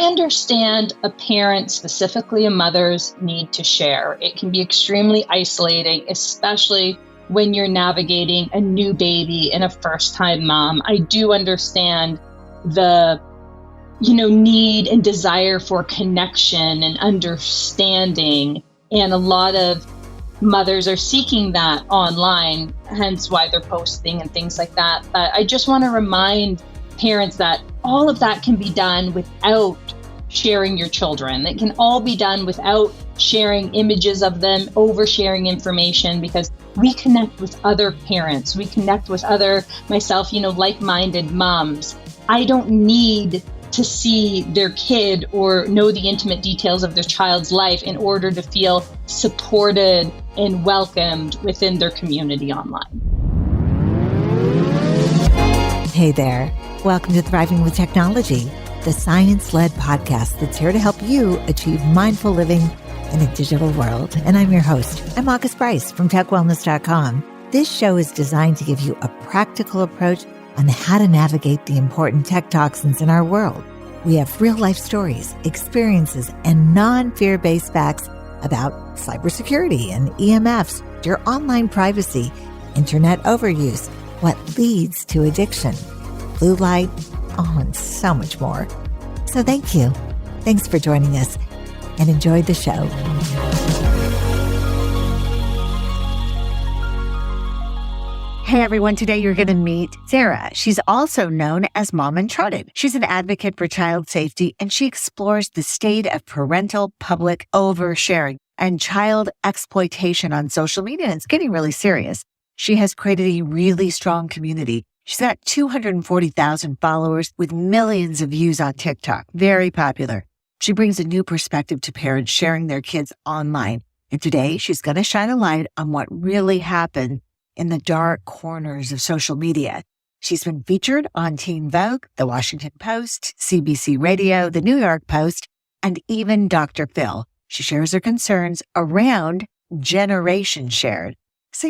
understand a parent, specifically a mother's need to share. It can be extremely isolating, especially when you're navigating a new baby and a first-time mom. I do understand the need and desire for connection and understanding. And a lot of mothers are seeking that online, hence why they're posting and things like that. But I just want to remind parents that all of that can be done without sharing your children. It can all be done without sharing images of them, oversharing information, because we connect with other parents. We connect with other, myself, like-minded moms. I don't need to see their kid or know the intimate details of their child's life in order to feel supported and welcomed within their community online. Hey there. Welcome to Thriving with Technology, the science-led podcast that's here to help you achieve mindful living in a digital world. And I'm your host. I'm Brice from TechWellness.com. This show is designed to give you a practical approach on how to navigate the important tech toxins in our world. We have real-life stories, experiences, and non-fear-based facts about cybersecurity and EMFs, your online privacy, internet overuse, what leads to addiction, blue light, and so much more. So thank you. Thanks for joining us and enjoy the show. Hey everyone, today you're going to meet Sarah. She's also known as Mom Uncharted. She's an advocate for child safety, and she explores the state of parental public oversharing and child exploitation on social media. And it's getting really serious. She has created a really strong community. She's got 240,000 followers with millions of views on TikTok. Very popular. She brings a new perspective to parents sharing their kids online. And today she's going to shine a light on what really happened in the dark corners of social media. She's been featured on Teen Vogue, The Washington Post, CBC Radio, The New York Post, and even Dr. Phil. She shares her concerns around generation shared. So,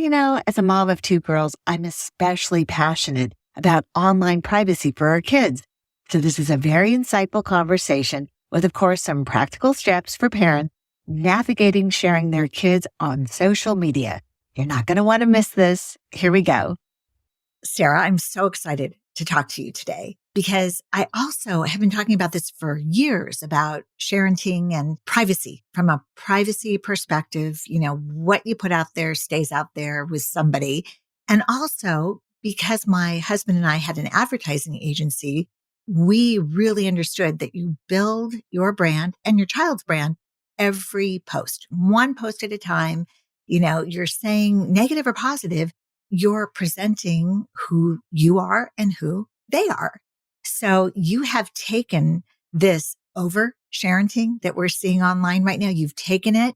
as a mom of two girls, I'm especially passionate about online privacy for our kids. So this is a very insightful conversation with, of course, some practical steps for parents navigating sharing their kids on social media. You're not going to want to miss this. Here we go. Sarah, I'm so excited to talk to you today because I also have been talking about this for years about sharing and privacy from a privacy perspective. What you put out there stays out there with somebody. And also because my husband and I had an advertising agency, we really understood that you build your brand and your child's brand every post, one post at a time. You're saying negative or positive, you're presenting who you are and who they are. So you have taken this oversharing that we're seeing online right now. You've taken it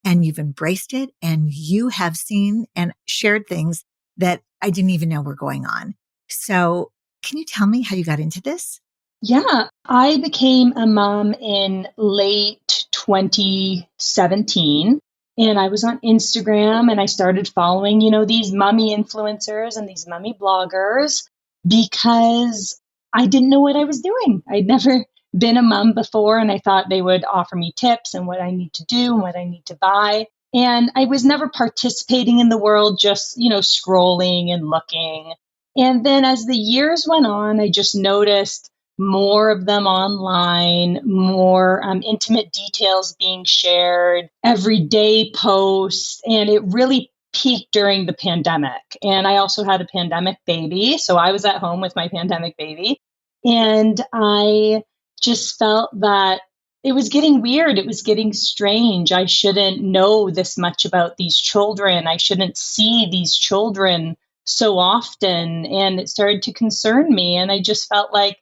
and you've embraced it, and you have seen and shared things that I didn't even know were going on. So can you tell me how you got into this? Yeah, I became a mom in late 2017. And I was on Instagram and I started following, these mommy influencers and these mommy bloggers because I didn't know what I was doing. I'd never been a mom before, and I thought they would offer me tips and what I need to do and what I need to buy. And I was never participating in the world, just, scrolling and looking. And then as the years went on, I just noticed more of them online, more intimate details being shared, everyday posts, and it really peaked during the pandemic. And I also had a pandemic baby, so I was at home with my pandemic baby, and I just felt that it was getting weird. It was getting strange. I shouldn't know this much about these children. I shouldn't see these children so often, and it started to concern me, and I just felt like,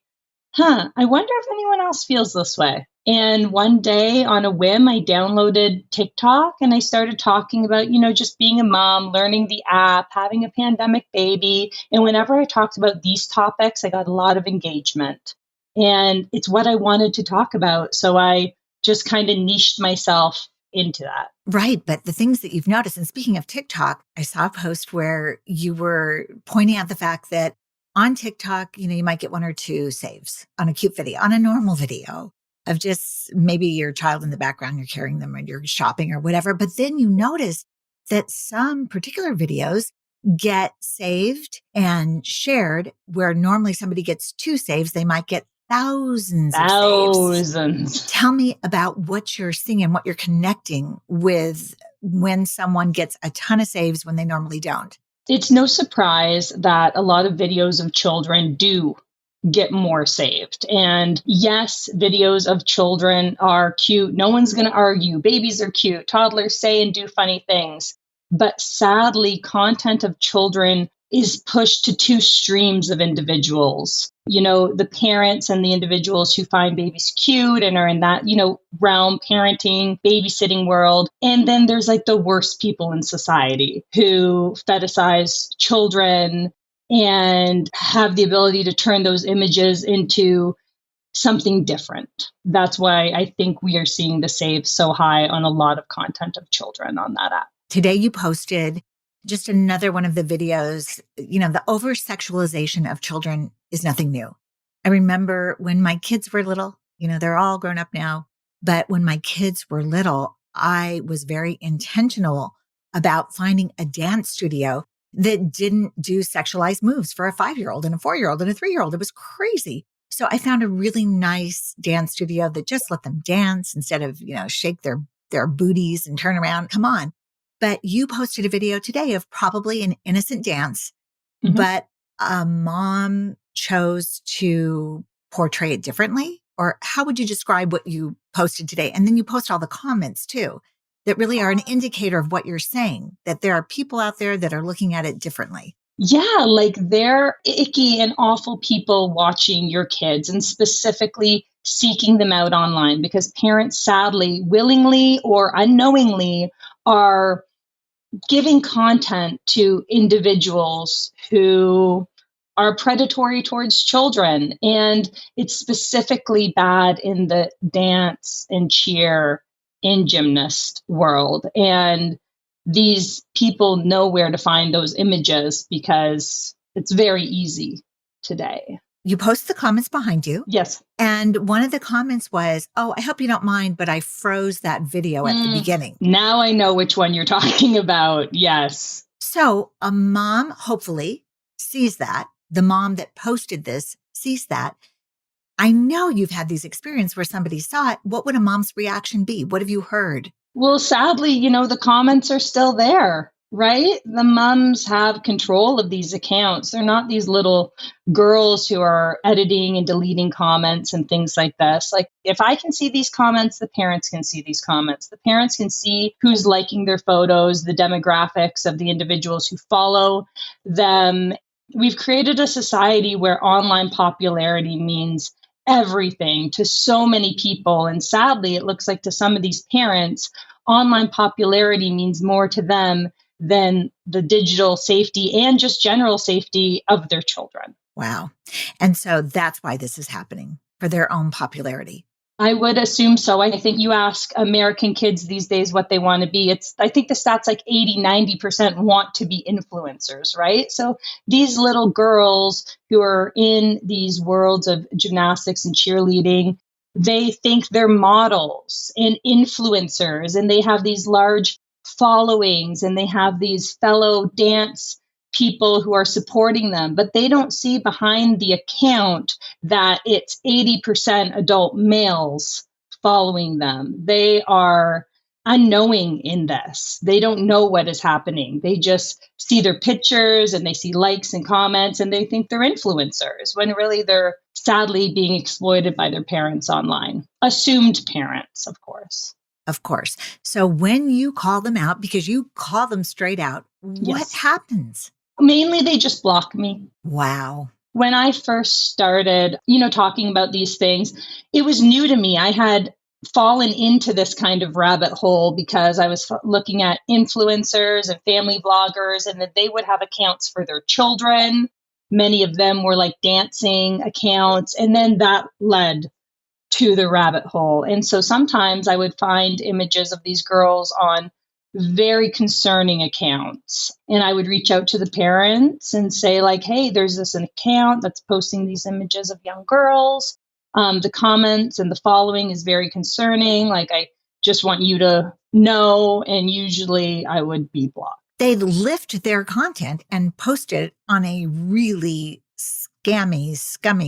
I wonder if anyone else feels this way. And one day on a whim, I downloaded TikTok and I started talking about, just being a mom, learning the app, having a pandemic baby. And whenever I talked about these topics, I got a lot of engagement. And it's what I wanted to talk about. So I just kind of niched myself into that. Right. But the things that you've noticed, and speaking of TikTok, I saw a post where you were pointing out the fact that on TikTok, you might get one or two saves on a cute video, on a normal video. of just maybe your child in the background, you're carrying them or you're shopping or whatever. But then you notice that some particular videos get saved and shared where normally somebody gets 2 saves. They might get thousands of saves. Thousands. Tell me about what you're seeing and what you're connecting with when someone gets a ton of saves when they normally don't. It's no surprise that a lot of videos of children do get more saved. And yes, videos of children are cute. No one's going to argue. Babies are cute. Toddlers say and do funny things. But sadly, content of children is pushed to 2 streams of individuals. The parents and the individuals who find babies cute and are in that, realm, parenting, babysitting world. And then there's like the worst people in society who fetishize children and have the ability to turn those images into something different. That's why I think we are seeing the saves so high on a lot of content of children on that app. Today you posted just another one of the videos. The over-sexualization of children is nothing new. I remember when my kids were little, they're all grown up now, but when my kids were little, I was very intentional about finding a dance studio that didn't do sexualized moves for a 5-year-old and a 4-year-old and a 3-year-old. It was crazy. So I found a really nice dance studio that just let them dance instead of, shake their booties and turn around. Come on. But you posted a video today of probably an innocent dance, but a mom chose to portray it differently. Or how would you describe what you posted today? And then you post all the comments too, that really are an indicator of what you're saying, that there are people out there that are looking at it differently. Yeah, like they're icky and awful people watching your kids and specifically seeking them out online because parents, sadly, willingly or unknowingly, are giving content to individuals who are predatory towards children. And it's specifically bad in the dance and cheer and gymnast world. And these people know where to find those images because it's very easy today. You post the comments behind you. Yes. And one of the comments was, "Oh, I hope you don't mind, but I froze that video at the beginning." Now I know which one you're talking about. Yes. So a mom hopefully sees that. The mom that posted this sees that. I know you've had these experiences where somebody saw it. What would a mom's reaction be? What have you heard? Well, sadly, the comments are still there, right? The moms have control of these accounts. They're not these little girls who are editing and deleting comments and things like this. Like, if I can see these comments, the parents can see these comments. The parents can see who's liking their photos, the demographics of the individuals who follow them. We've created a society where online popularity means everything to so many people. And sadly, it looks like to some of these parents, online popularity means more to them than the digital safety and just general safety of their children. Wow. And so that's why this is happening, for their own popularity. I would assume so. I think you ask American kids these days what they want to be. I think the stats like 80-90% want to be influencers, right? So these little girls who are in these worlds of gymnastics and cheerleading, they think they're models and influencers, and they have these large followings, and they have these fellow dance people who are supporting them, but they don't see behind the account that it's 80% adult males following them. They are unknowing in this. They don't know what is happening. They just see their pictures and they see likes and comments and they think they're influencers when really they're sadly being exploited by their parents online. Assumed parents, of course. Of course. So when you call them out, because you call them straight out, what happens? Mainly, they just block me. Wow. When I first started, talking about these things, it was new to me. I had fallen into this kind of rabbit hole because I was looking at influencers and family vloggers, and that they would have accounts for their children. Many of them were like dancing accounts. And then that led to the rabbit hole. And so sometimes I would find images of these girls on very concerning accounts. And I would reach out to the parents and say like, hey, there's this an account that's posting these images of young girls. The comments and the following is very concerning. Like, I just want you to know. And usually I would be blocked. They lift their content and post it on a really scummy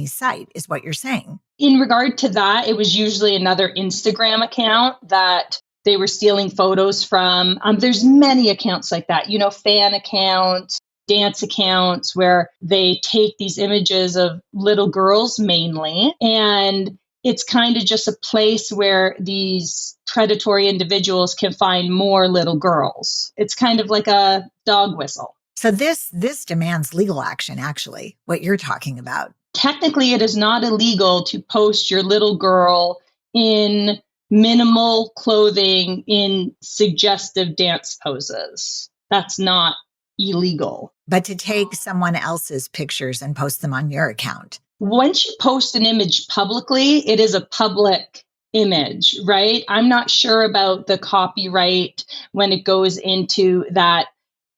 site, is what you're saying. In regard to that, it was usually another Instagram account that they were stealing photos from. There's many accounts like that, fan accounts, dance accounts, where they take these images of little girls mainly. And it's kind of just a place where these predatory individuals can find more little girls. It's kind of like a dog whistle. So this demands legal action, actually, what you're talking about. Technically, it is not illegal to post your little girl in minimal clothing in suggestive dance poses. That's not illegal. But to take someone else's pictures and post them on your account. Once you post an image publicly, it is a public image, right? I'm not sure about the copyright when it goes into that.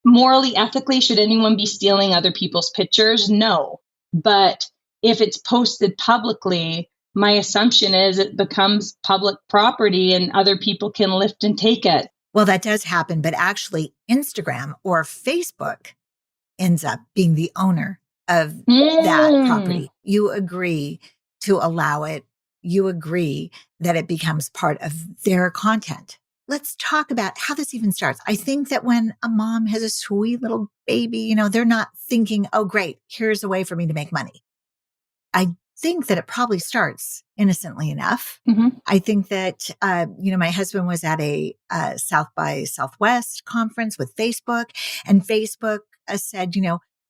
Morally, ethically, should anyone be stealing other people's pictures? No. But if it's posted publicly, my assumption is it becomes public property and other people can lift and take it. Well, that does happen, but actually Instagram or Facebook ends up being the owner of that property. You agree to allow it. You agree that it becomes part of their content. Let's talk about how this even starts. I think that when a mom has a sweet little baby, they're not thinking, oh, great, here's a way for me to make money. I think that it probably starts innocently enough. Mm-hmm. I think that, my husband was at a South by Southwest conference with Facebook, and Facebook said,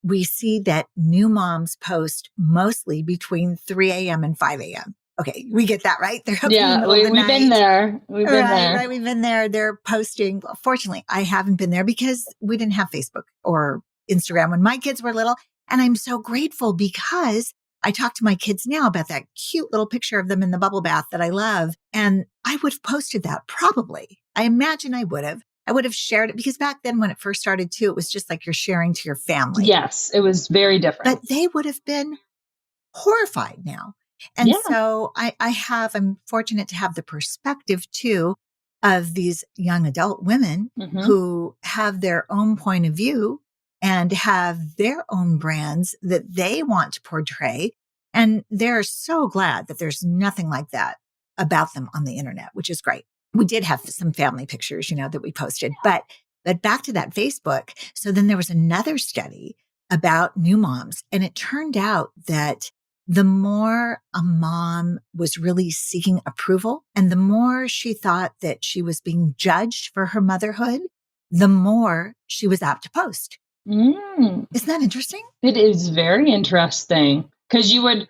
we see that new moms post mostly between 3 a.m. and 5 a.m. Okay, we get that, right? They're we've been there. We've been there. Right, we've been there. They're posting. Well, fortunately, I haven't been there because we didn't have Facebook or Instagram when my kids were little. And I'm so grateful because I talk to my kids now about that cute little picture of them in the bubble bath that I love. And I would have posted that probably. I imagine I would have. I would have shared it because back then when it first started too, it was just like you're sharing to your family. Yes, it was very different. But they would have been horrified now. And so I'm fortunate to have the perspective too of these young adult women who have their own point of view and have their own brands that they want to portray. And they're so glad that there's nothing like that about them on the internet, which is great. We did have some family pictures, that we posted, but back to that Facebook. So then there was another study about new moms, and it turned out that the more a mom was really seeking approval and the more she thought that she was being judged for her motherhood, the more she was apt to post. Isn't that interesting? It is very interesting because you would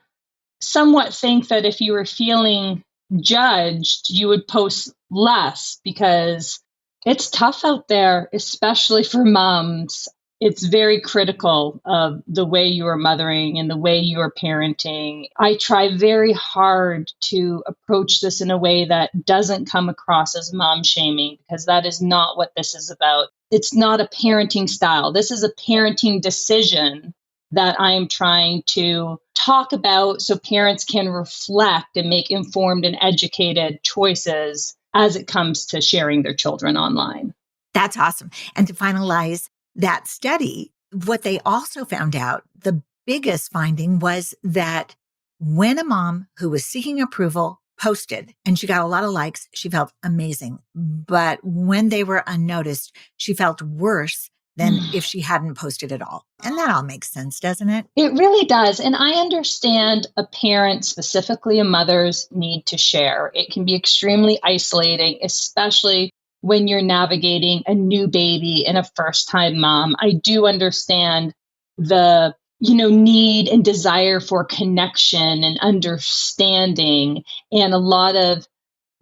somewhat think that if you were feeling judged, you would post less because it's tough out there, especially for moms. It's very critical of the way you are mothering and the way you are parenting. I try very hard to approach this in a way that doesn't come across as mom shaming, because that is not what this is about. It's not a parenting style. This is a parenting decision that I'm trying to talk about so parents can reflect and make informed and educated choices as it comes to sharing their children online. That's awesome. And to finalize that study, what they also found out, the biggest finding was that when a mom who was seeking approval posted and she got a lot of likes, she felt amazing. But when they were unnoticed, she felt worse than if she hadn't posted at all. And that all makes sense, doesn't it? It really does. And I understand a parent, specifically a mother's need to share. It can be extremely isolating, especially when you're navigating a new baby and a first-time mom. I do understand the, need and desire for connection and understanding. And a lot of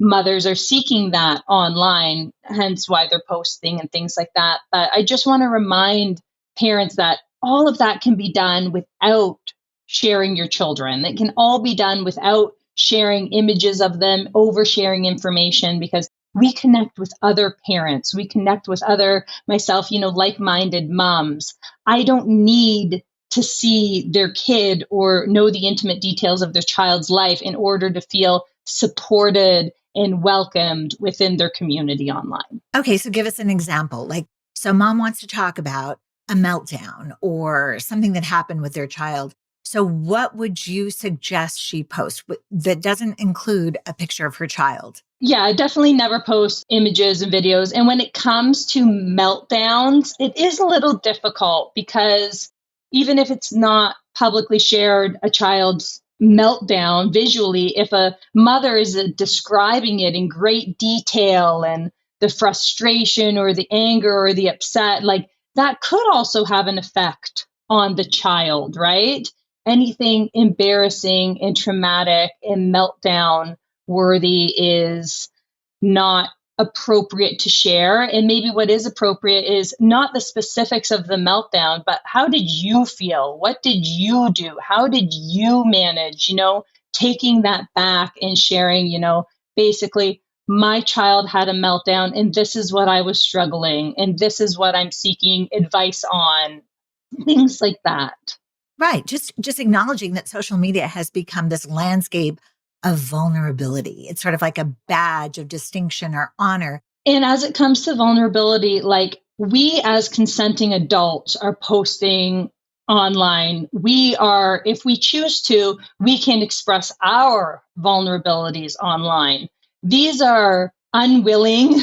mothers are seeking that online, hence why they're posting and things like that. But I just want to remind parents that all of that can be done without sharing your children. It can all be done without sharing images of them, oversharing information, because we connect with other parents. We connect with other, myself, like-minded moms. I don't need to see their kid or know the intimate details of their child's life in order to feel supported and welcomed within their community online. Okay, so give us an example. Like, so mom wants to talk about a meltdown or something that happened with their child. So what would you suggest she post that doesn't include a picture of her child? Yeah, I definitely never post images and videos. And when it comes to meltdowns, it is a little difficult because even if it's not publicly shared, a child's meltdown visually, if a mother is describing it in great detail and the frustration or the anger or the upset, like that could also have an effect on the child, right? Anything embarrassing and traumatic and meltdown worthy is not appropriate to share. And maybe what is appropriate is not the specifics of the meltdown, but how did you feel? What did you do? How did you manage, taking that back and sharing, basically, my child had a meltdown and this is what I was struggling and this is what I'm seeking advice on, things like that. Right. Just acknowledging that social media has become this landscape of vulnerability. It's sort of like a badge of distinction or honor. And as it comes to vulnerability, like we as consenting adults are posting online. We are, if we choose to, we can express our vulnerabilities online. These are unwilling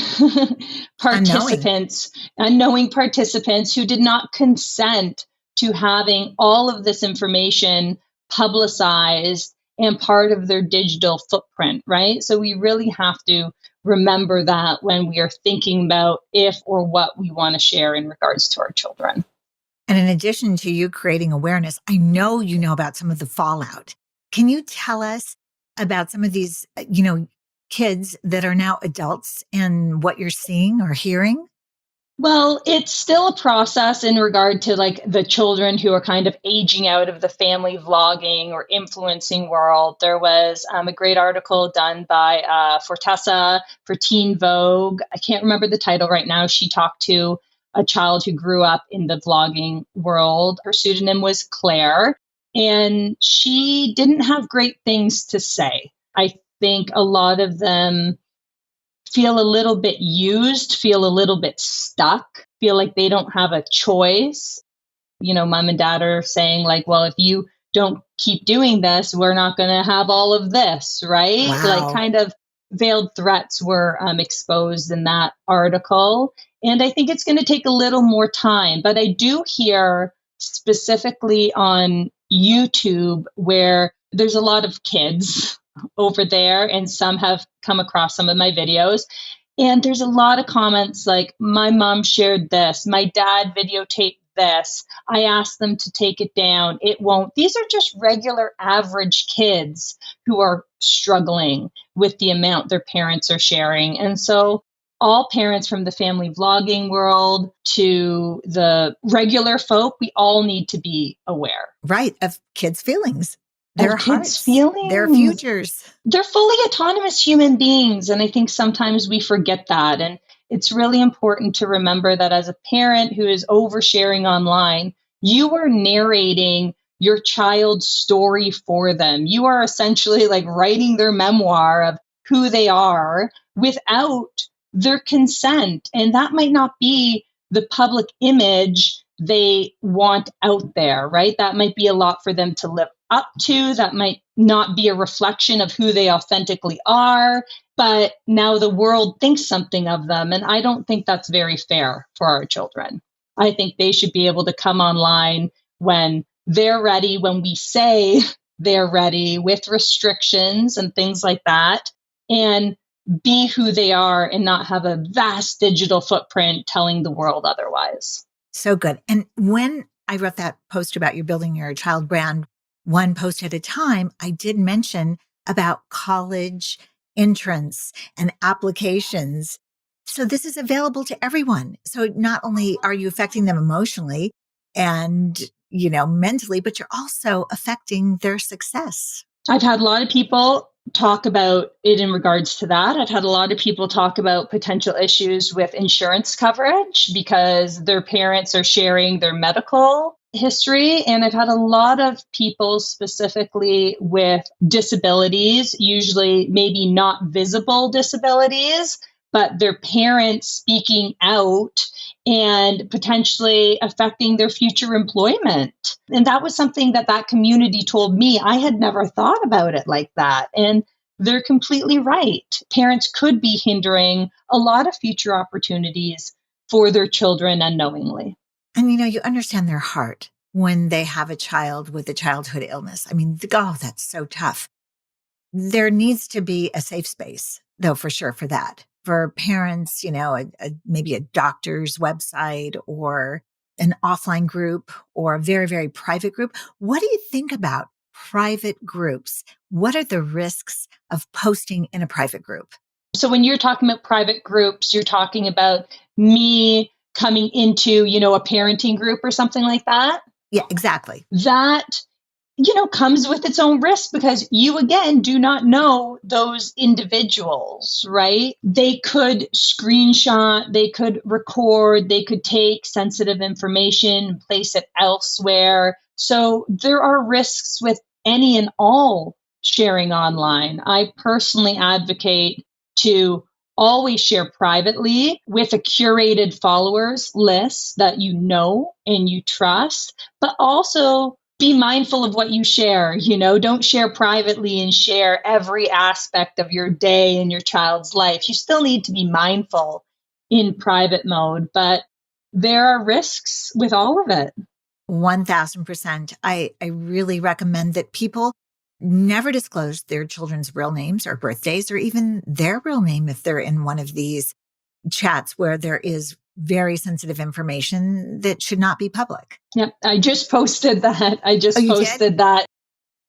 participants, unknowing participants who did not consent to having all of this information publicized and part of their digital footprint, right? So we really have to remember that when we are thinking about if or what we want to share in regards to our children. And in addition to you creating awareness, I know you know about some of the fallout. Can you tell us about some of these, kids that are now adults and what you're seeing or hearing? Well, it's still a process in regard to like the children who are kind of aging out of the family vlogging or influencing world. There was a great article done by Fortessa for Teen Vogue. I can't remember the title right now. She talked to a child who grew up in the vlogging world. Her pseudonym was Claire, and she didn't have great things to say. I think a lot of them feel a little bit used, feel a little bit stuck, feel like they don't have a choice. Mom and dad are saying like, well, if you don't keep doing this, we're not going to have all of this, right? Wow. Like kind of veiled threats were exposed in that article. And I think it's going to take a little more time. But I do hear specifically on YouTube where there's a lot of kids over there, and some have come across some of my videos. And there's a lot of comments like, my mom shared this, my dad videotaped this, I asked them to take it down, it won't. These are just regular average kids who are struggling with the amount their parents are sharing. And so all parents from the family vlogging world to the regular folk, we all need to be aware. Right, of kids' feelings. Their kids' hearts, feelings, their futures. They're fully autonomous human beings. And I think sometimes we forget that. And it's really important to remember that as a parent who is oversharing online, you are narrating your child's story for them. You are essentially like writing their memoir of who they are without their consent. And that might not be the public image they want out there, right? That might be a lot for them to live up to. That might not be a reflection of who they authentically are, but now the world thinks something of them. And I don't think that's very fair for our children. I think they should be able to come online when they're ready, when we say they're ready, with restrictions and things like that, and be who they are and not have a vast digital footprint telling the world otherwise. So good. And when I wrote that post about you building your child brand, one post at a time, I did mention about college entrance and applications. So this is available to everyone. So not only are you affecting them emotionally and, mentally, but you're also affecting their success. I've had a lot of people talk about it in regards to that. I've had a lot of people talk about potential issues with insurance coverage because their parents are sharing their medical history, and I've had a lot of people specifically with disabilities, usually maybe not visible disabilities, but their parents speaking out and potentially affecting their future employment. And that was something that that community told me. I had never thought about it like that. And they're completely right. Parents could be hindering a lot of future opportunities for their children unknowingly. And you understand their heart when they have a child with a childhood illness. I mean, oh, that's so tough. There needs to be a safe space, though, for sure, for that. For parents, maybe a doctor's website or an offline group or a very, very private group. What do you think about private groups? What are the risks of posting in a private group? So when you're talking about private groups, you're talking about me coming into, a parenting group or something like that. Yeah, exactly. That, comes with its own risk because you, again, do not know those individuals, right? They could screenshot, they could record, they could take sensitive information and place it elsewhere. So there are risks with any and all sharing online. I personally advocate to always share privately with a curated followers list that you know and you trust, but also be mindful of what you share. Don't share privately and share every aspect of your day and your child's life. You still need to be mindful in private mode, but there are risks with all of it. 1000%. I really recommend that people never disclose their children's real names or birthdays or even their real name if they're in one of these chats where there is very sensitive information that should not be public. Yep. I just posted that. Did? That.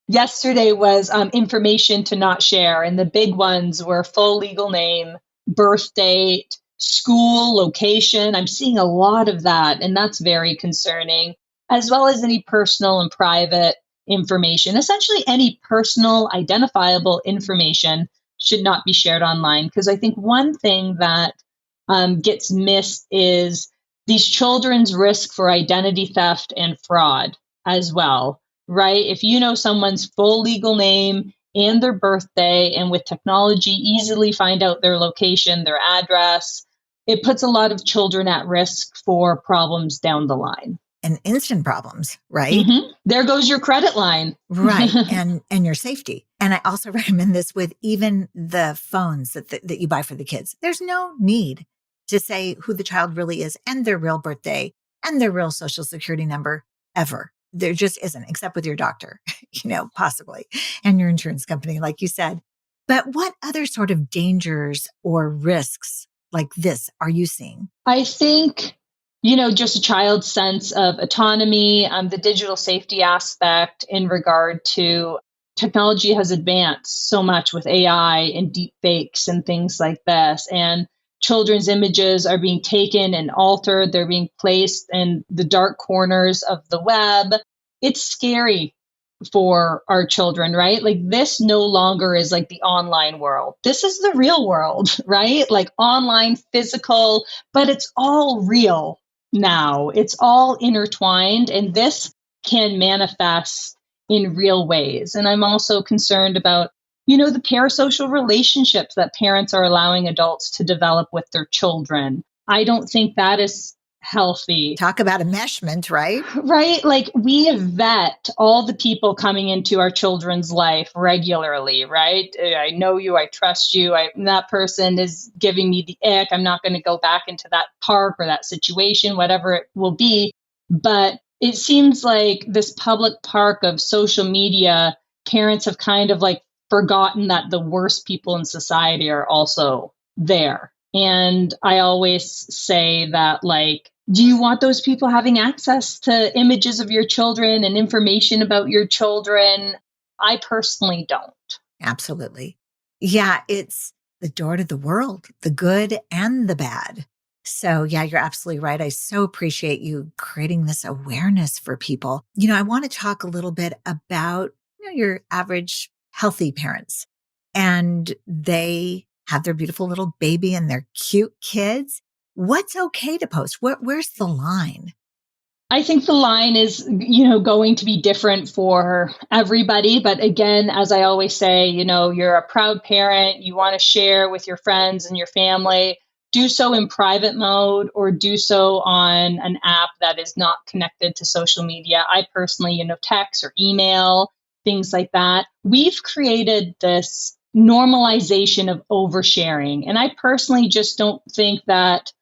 Yesterday was information to not share. And the big ones were full legal name, birth date, school, location. I'm seeing a lot of that. And that's very concerning, as well as any personal and private information. Essentially, any personal identifiable information should not be shared online. Because I think one thing that gets missed is these children's risk for identity theft and fraud as well, right? If you know someone's full legal name and their birthday, and with technology easily find out their location, their address, it puts a lot of children at risk for problems down the line. And instant problems, right? Mm-hmm. There goes your credit line. Right. And your safety. And I also recommend this with even the phones that you buy for the kids. There's no need to say who the child really is and their real birthday and their real social security number ever. There just isn't, except with your doctor, possibly, and your insurance company, like you said. But what other sort of dangers or risks like this are you seeing? I think, just a child's sense of autonomy, the digital safety aspect in regard to technology has advanced so much with AI and deep fakes and things like this. And children's images are being taken and altered. They're being placed in the dark corners of the web. It's scary for our children, right? Like, this no longer is like the online world. This is the real world, right? Like online, physical, but it's all real now. It's all intertwined, and this can manifest in real ways. And I'm also concerned about the parasocial relationships that parents are allowing adults to develop with their children. I don't think that is healthy. Talk about enmeshment, right? Right. Like, we vet all the people coming into our children's life regularly, right? I know you, I trust you. That person is giving me the ick. I'm not going to go back into that park or that situation, whatever it will be. But it seems like this public park of social media, parents have kind of like forgotten that the worst people in society are also there. And I always say that, like, do you want those people having access to images of your children and information about your children? I personally don't. Absolutely. Yeah, it's the door to the world, the good and the bad. So yeah, you're absolutely right. I so appreciate you creating this awareness for people. I want to talk a little bit about your average healthy parents, and they have their beautiful little baby and their cute kids. What's okay to post? Where's the line? I think the line is, going to be different for everybody. But again, as I always say, you're a proud parent, you want to share with your friends and your family, do so in private mode or do so on an app that is not connected to social media. I personally, text or email, things like that. We've created this normalization of oversharing. And I personally just don't think that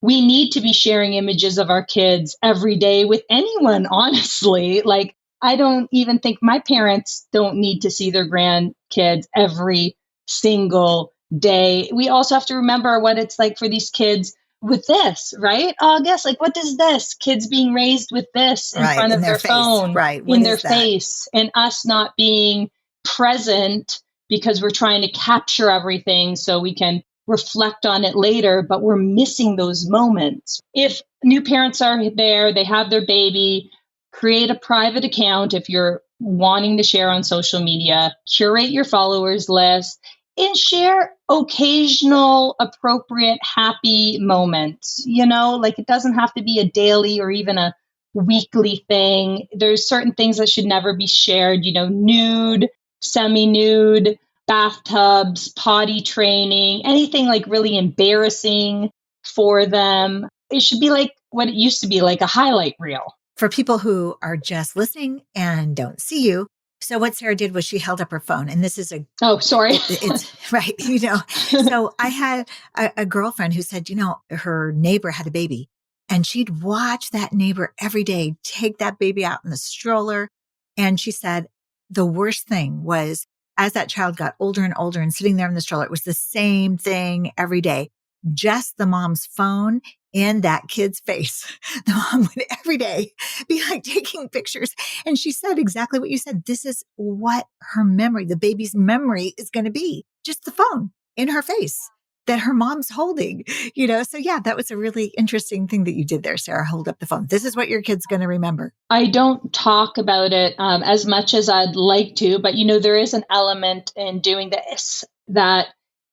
we need to be sharing images of our kids every day with anyone, honestly. Like, I don't even think my parents don't need to see their grandkids every single day. We also have to remember what it's like for these kids with this, right, August? Like, what is this? Kids being raised with this in front of their phone, right? In their face, and us not being present because we're trying to capture everything so we can reflect on it later, but we're missing those moments. If new parents are there, they have their baby, create a private account if you're wanting to share on social media, curate your followers list, and share occasional, appropriate, happy moments. Like, it doesn't have to be a daily or even a weekly thing. There's certain things that should never be shared, nude, semi-nude, bathtubs, potty training, anything like really embarrassing for them. It should be like what it used to be, like a highlight reel. For people who are just listening and don't see you, so what Sarah did was she held up her phone, and this is Oh, sorry. It's right. So I had a girlfriend who said, her neighbor had a baby and she'd watch that neighbor every day take that baby out in the stroller. And she said the worst thing was as that child got older and older and sitting there in the stroller, it was the same thing every day, just the mom's phone in that kid's face. The mom would every day be like taking pictures. And she said exactly what you said. This is what her memory, the baby's memory is going to be. Just the phone in her face that her mom's holding, So yeah, that was a really interesting thing that you did there, Sarah. Hold up the phone. This is what your kid's going to remember. I don't talk about it as much as I'd like to, but there is an element in doing this that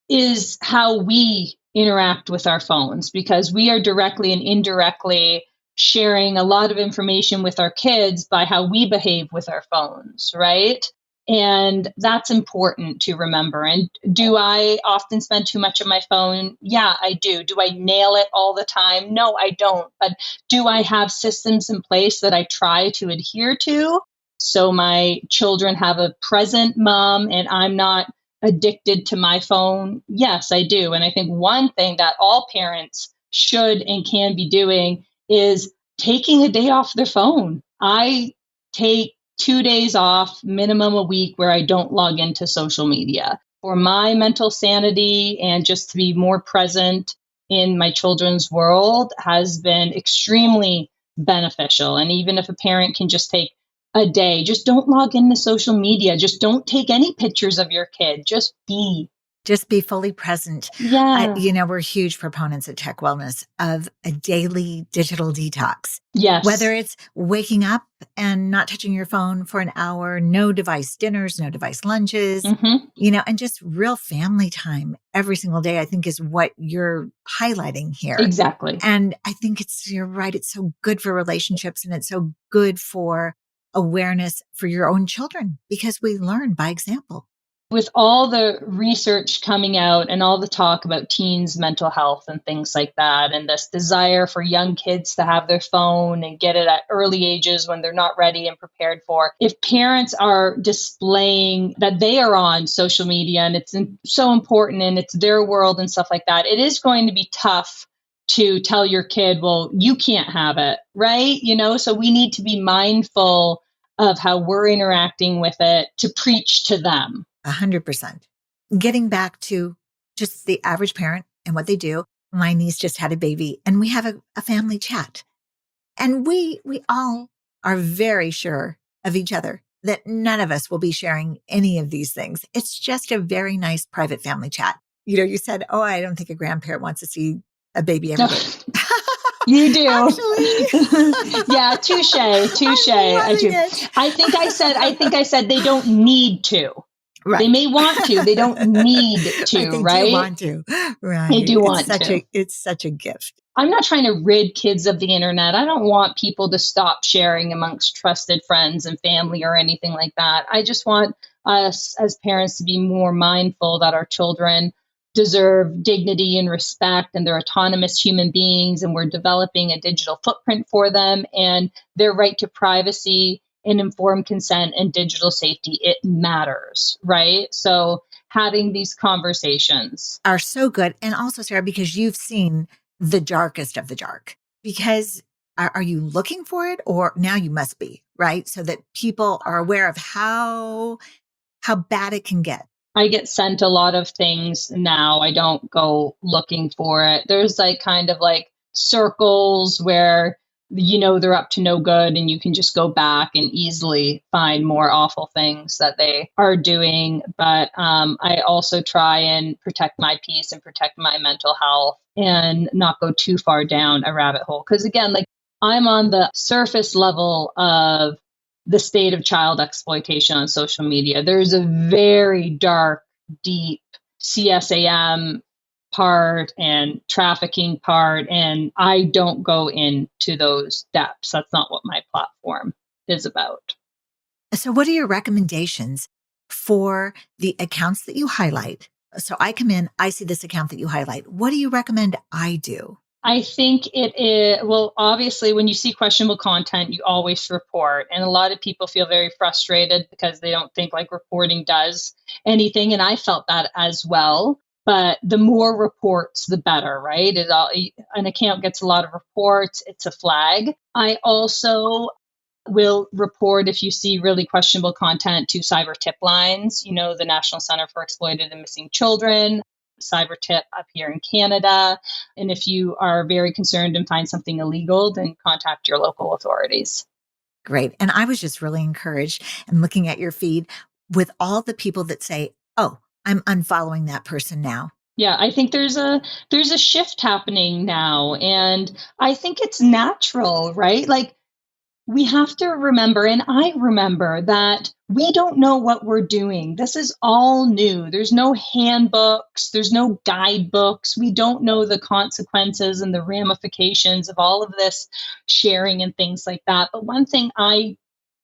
is how we interact with our phones, because we are directly and indirectly sharing a lot of information with our kids by how we behave with our phones, right? And that's important to remember. And do I often spend too much on my phone? Yeah, I do. Do I nail it all the time? No, I don't. But do I have systems in place that I try to adhere to so my children have a present mom and I'm not addicted to my phone? Yes, I do. And I think one thing that all parents should and can be doing is taking a day off their phone. I take 2 days off, minimum a week, where I don't log into social media for my mental sanity and just to be more present in my children's world has been extremely beneficial. And even if a parent can just take a day, just don't log into social media. Just don't take any pictures of your kid. Just be fully present. Yeah. We're huge proponents at Tech Wellness of a daily digital detox. Yes. Whether it's waking up and not touching your phone for an hour, no device dinners, no device lunches, and just real family time every single day, I think is what you're highlighting here. Exactly. And I think you're right. It's so good for relationships and it's so good for awareness for your own children because we learn by example. With all the research coming out and all the talk about teens' mental health and things like that, and this desire for young kids to have their phone and get it at early ages when they're not ready and prepared for, if parents are displaying that they are on social media and it's so important and it's their world and stuff like that, it is going to be tough to tell your kid, well, you can't have it, right? So we need to be mindful of how we're interacting with it to preach to them. 100%. Getting back to just the average parent and what they do. My niece just had a baby and we have a family chat. And we all are very sure of each other that none of us will be sharing any of these things. It's just a very nice private family chat. You said, oh, I don't think a grandparent wants to see a baby every day. You do. Actually. Yeah, touche. I do. I think I said they don't need to. Right. They may want to. They don't need to, they right? They do want to. Right. They do want to. It's such a gift. I'm not trying to rid kids of the internet. I don't want people to stop sharing amongst trusted friends and family or anything like that. I just want us as parents to be more mindful that our children deserve dignity and respect, and they're autonomous human beings, and we're developing a digital footprint for them, and their right to privacy and informed consent and digital safety, it matters, right? So having these conversations are so good. And also, Sarah, because you've seen the darkest of the dark, because are you looking for it, or now you must be, right? So that people are aware of how bad it can get. I get sent a lot of things now. I don't go looking for it. There's like kind of like circles where, you know, they're up to no good, and you can just go back and easily find more awful things that they are doing. But I also try and protect my peace and protect my mental health and not go too far down a rabbit hole. Because again, like I'm on the surface level of the state of child exploitation on social media. There's a very dark, deep CSAM part and trafficking part, and I don't go into those depths. That's not what my platform is about. So what are your recommendations for the accounts that you highlight? So I come in, I see this account that you highlight. What do you recommend I do? I think it is, well, obviously, when you see questionable content, you always report. And a lot of people feel very frustrated because they don't think like reporting does anything. And I felt that as well. But the more reports, the better, right? An account gets a lot of reports, it's a flag. I also will report if you see really questionable content to cyber tip lines, you know, the National Center for Exploited and Missing Children, cyber tip up here in Canada. And if you are very concerned and find something illegal, then contact your local authorities. Great. And I was just really encouraged and looking at your feed with all the people that say, oh, I'm unfollowing that person now. Yeah, I think there's a shift happening now. And I think it's natural, right? Like we have to remember, and I remember, that we don't know what we're doing. This is all new. There's no handbooks. There's no guidebooks. We don't know the consequences and the ramifications of all of this sharing and things like that. But one thing I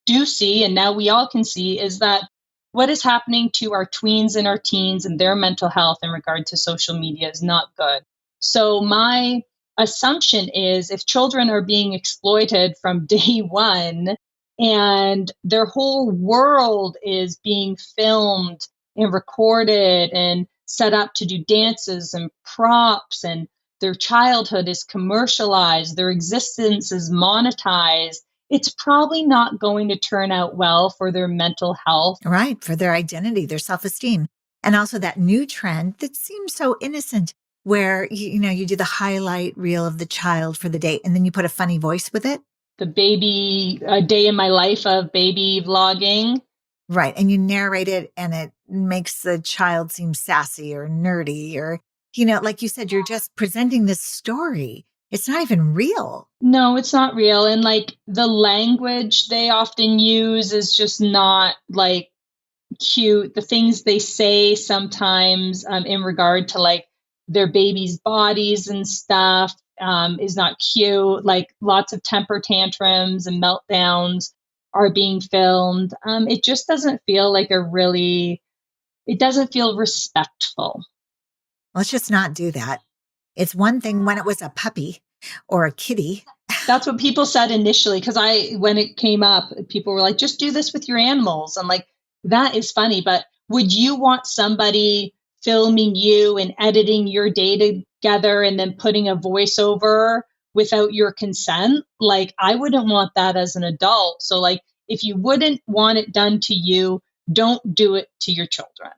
do see, and now we all can see, is that what is happening to our tweens and our teens and their mental health in regard to social media is not good. So my assumption is if children are being exploited from day one and their whole world is being filmed and recorded and set up to do dances and props, and their childhood is commercialized, their existence is monetized, it's probably not going to turn out well for their mental health. Right. For their identity, their self-esteem. And also that new trend that seems so innocent, where, you do the highlight reel of the child for the day, and then you put a funny voice with it. The baby, a day in my life of baby vlogging. Right. And you narrate it, and it makes the child seem sassy or nerdy, or, like you said, you're just presenting this story. It's not even real. No, it's not real. And like the language they often use is just not like cute. The things they say sometimes in regard to like their baby's bodies and stuff is not cute. Like lots of temper tantrums and meltdowns are being filmed. It just doesn't feel like it doesn't feel respectful. Let's just not do that. It's one thing when it was a puppy or a kitty. That's what people said initially, because when it came up, people were like, just do this with your animals. I'm like, that is funny, but would you want somebody filming you and editing your day together and then putting a voiceover without your consent? Like, I wouldn't want that as an adult. So like, if you wouldn't want it done to you, don't do it to your children.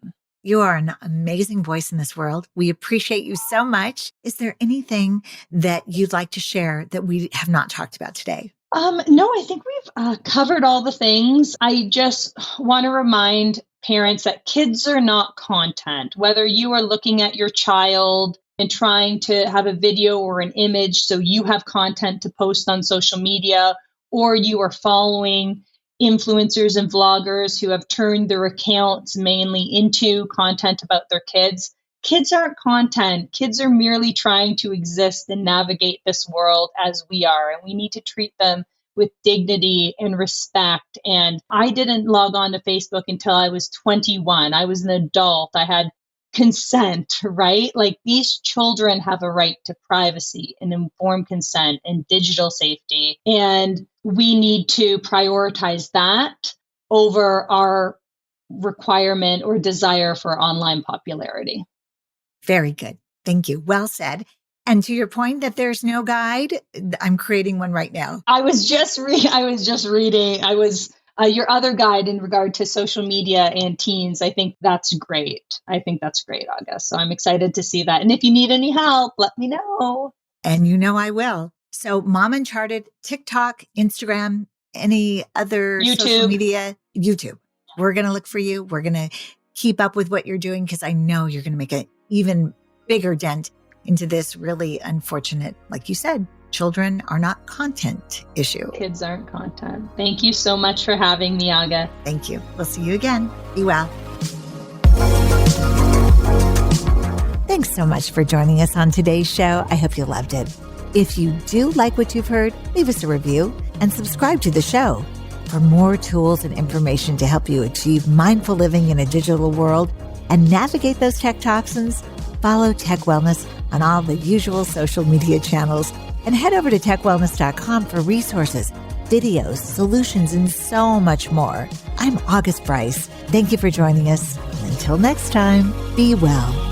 You are an amazing voice in this world. We appreciate you so much. Is there anything that you'd like to share that we have not talked about today? No, I think we've covered all the things. I just want to remind parents that kids are not content. Whether you are looking at your child and trying to have a video or an image so you have content to post on social media, or you are following influencers and vloggers who have turned their accounts mainly into content about their kids, kids aren't content. Kids are merely trying to exist and navigate this world as we are. And we need to treat them with dignity and respect. And I didn't log on to Facebook until I was 21. I was an adult. I had consent, right? Like these children have a right to privacy and informed consent and digital safety. And we need to prioritize that over our requirement or desire for online popularity. Very good. Thank you. Well said. And to your point that there's no guide, I'm creating one right now. I was just reading your other guide in regard to social media and teens. I think that's great. August. So I'm excited to see that. And if you need any help, let me know. And you know I will. So Mom Uncharted, TikTok, Instagram, any other social media, YouTube. We're going to look for you. We're going to keep up with what you're doing because I know you're going to make an even bigger dent into this really unfortunate, like you said, children are not content issue. Kids aren't content. Thank you so much for having me, Aga. Thank you. We'll see you again. Be well. Thanks so much for joining us on today's show. I hope you loved it. If you do like what you've heard, leave us a review and subscribe to the show. For more tools and information to help you achieve mindful living in a digital world and navigate those tech toxins, follow Tech Wellness on all the usual social media channels and head over to techwellness.com for resources, videos, solutions, and so much more. I'm August Brice. Thank you for joining us. Until next time, be well.